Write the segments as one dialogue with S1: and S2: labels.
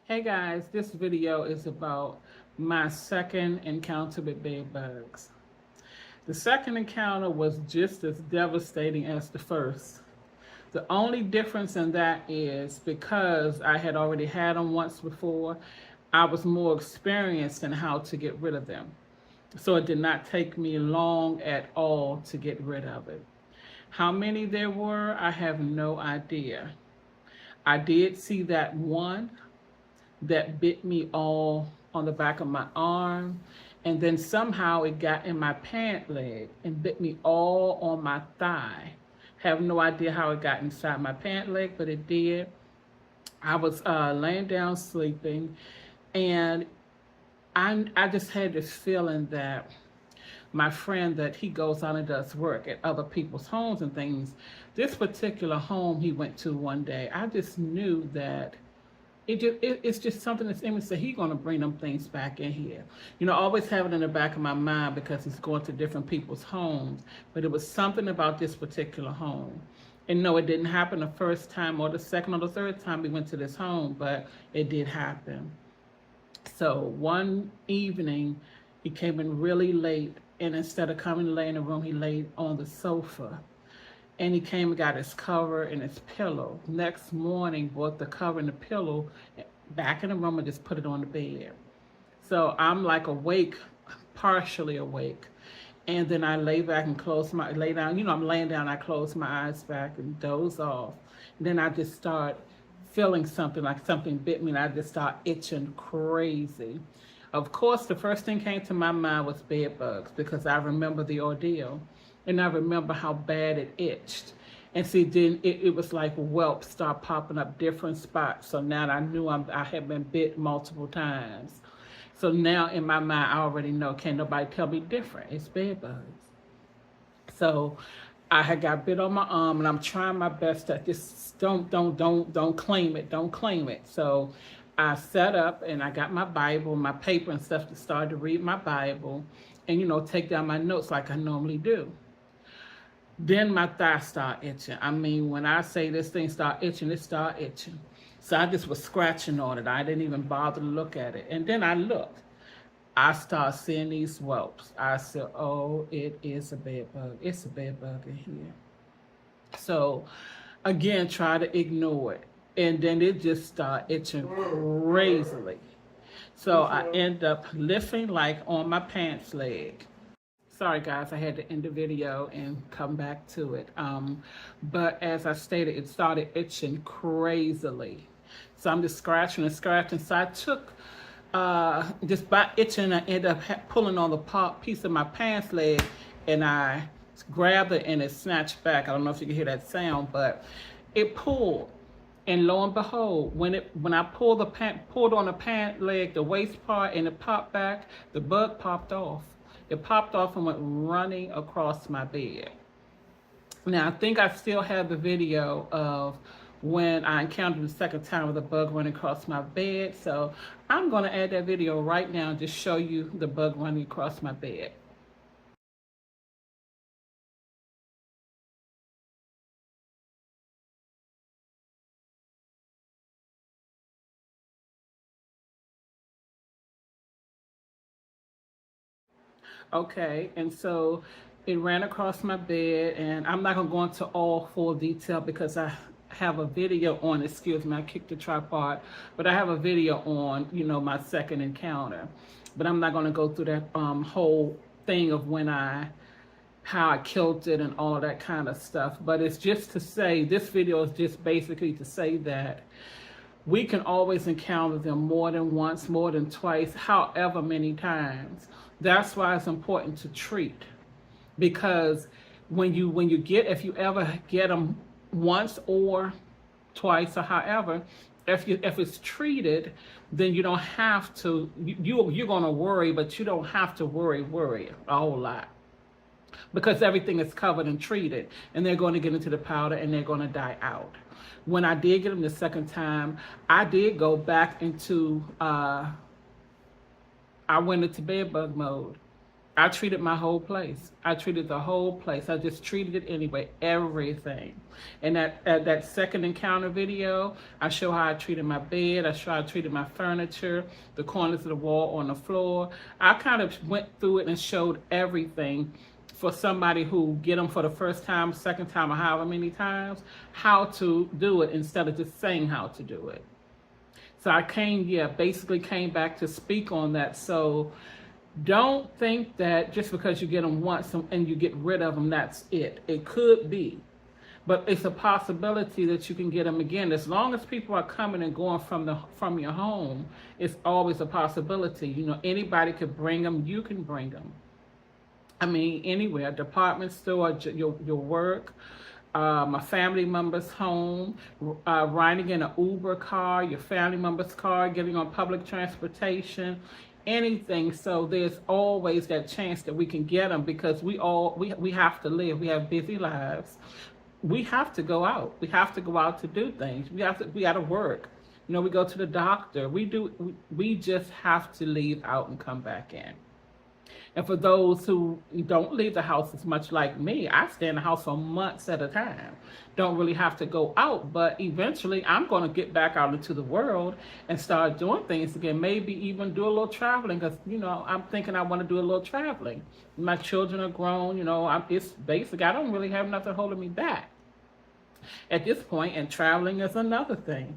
S1: Hey guys, this video is about my second encounter with bed bugs. The second encounter was just as devastating as the first. The only difference in that is because I had already had them once before, I was more experienced in how to get rid of them. So it did not take me long at all to get rid of it. How many there were, I have no idea. I did see that one that bit me all on the back of my arm, and then somehow it got in my pant leg and bit me all on my thigh. Have no idea how it got inside my pant leg, but it did. I was laying down sleeping, and I just had this feeling that my friend, that he goes out and does work at other people's homes and things. This particular home he went to one day, I just knew that it's just something that's in me. So he's going to bring them things back in here. I always have it in the back of my mind because he's going to different people's homes. But it was something about this particular home. And no, it didn't happen the first time or the second or the third time we went to this home, but it did happen. So one evening, he came in really late, and instead of coming to lay in the room, he laid on the sofa. And he came and got his cover and his pillow. Next morning, brought the cover and the pillow back in the room and just put it on the bed. So I'm like awake, partially awake. And then I lay back and lay down. I'm laying down, I close my eyes back and doze off. And then I just start feeling something, like something bit me, and I just start itching crazy. Of course, the first thing came to my mind was bed bugs, because I remember the ordeal. And I remember how bad it itched. And see, then it was like whelps start popping up different spots. So now I knew I had been bit multiple times. So now in my mind, I already know, can't nobody tell me different. It's bed bugs. So I had got bit on my arm, and I'm trying my best to just don't claim it. Don't claim it. So I sat up and I got my Bible, my paper and stuff to start to read my Bible and, take down my notes like I normally do. Then my thigh start itching. I mean, when I say this thing start itching, it start itching. So I just was scratching on it. I didn't even bother to look at it. And then I looked. I start seeing these whelps. I said, oh, it is a bed bug. It's a bed bug in here. So again, try to ignore it. And then it just start itching crazily. So I end up lifting like on my pants leg. Sorry guys, I had to end the video and come back to it. But as I stated, it started itching crazily. So I'm just scratching and scratching. So I took, just by itching, I ended up pulling on the piece of my pants leg, and I grabbed it and it snatched back. I don't know if you can hear that sound, but it pulled. And lo and behold, when I pulled on the pant leg, the waist part, and it popped back, the bug popped off. It popped off and went running across my bed. Now, I think I still have the video of when I encountered the second time with the bug running across my bed. So I'm going to add that video right now and just show you the bug running across my bed. Okay, and so it ran across my bed, and I'm not going to go into all full detail because I have a video on, excuse me, I kicked the tripod, but I have a video on, my second encounter. But I'm not going to go through that whole thing of how I killed it and all that kind of stuff. But it's just to say, this video is just basically to say that we can always encounter them more than once, more than twice, however many times. That's why it's important to treat, because if you ever get them once or twice or however, if it's treated, then you don't have to. You're gonna worry, but you don't have to worry a whole lot, because everything is covered and treated, and they're going to get into the powder and they're going to die out. When I did get them the second time, I did go back into I went into bed bug mode. I treated my whole place. I treated the whole place. I just treated it anyway, everything. And that second encounter video, I show how I treated my bed. I show how I treated my furniture, the corners of the wall, on the floor. I kind of went through it and showed everything for somebody who get them for the first time, second time, or however many times, how to do it instead of just saying how to do it. So I basically came back to speak on that. So don't think that just because you get them once and you get rid of them, that's it. It could be, but it's a possibility that you can get them again. As long as people are coming and going from your home, it's always a possibility. You know, anybody could bring them. You can bring them. I mean, anywhere, department store, your work, a family member's home, riding in an Uber car, your family member's car, getting on public transportation, anything. So there's always that chance that we can get them, because we have to live. We have busy lives. We have to go out. We have to go out to do things. We got to work. You know, we go to the doctor. We just have to leave out and come back in. And for those who don't leave the house as much, like me, I stay in the house for months at a time. Don't really have to go out, but eventually I'm going to get back out into the world and start doing things again. Maybe even do a little traveling, because, you know, I'm thinking I want to do a little traveling. My children are grown, you know, it's basic. I don't really have nothing holding me back at this point, and traveling is another thing.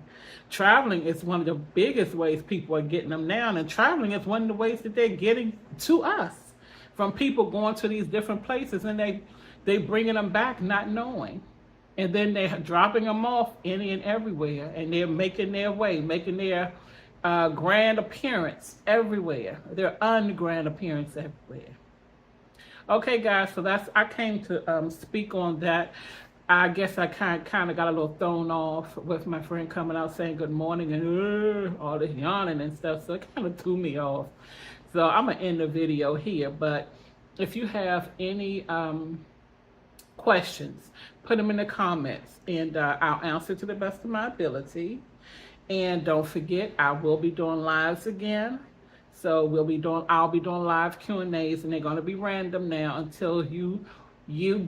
S1: Traveling is one of the biggest ways people are getting them now, and traveling is one of the ways that they're getting to us, from people going to these different places, and they bringing them back not knowing, and then they're dropping them off any and everywhere, and they're making their way, making their grand appearance everywhere, their ungrand appearance everywhere. Okay, guys, so I came to speak on that. I guess I kind of got a little thrown off with my friend coming out saying good morning and all this yawning and stuff, so it kind of threw me off. So I'm going to end the video here, but if you have any questions, put them in the comments, and I'll answer to the best of my ability. And don't forget, I will be doing lives again. So I'll be doing live Q&As, and they're going to be random now until you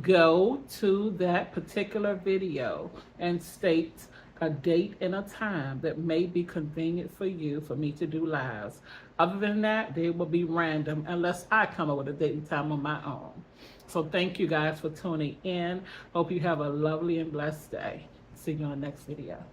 S1: go to that particular video and state a date and a time that may be convenient for you for me to do lives. Other than that, they will be random unless I come up with a date and time on my own. So thank you guys for tuning in. Hope you have a lovely and blessed day. See you on the next video.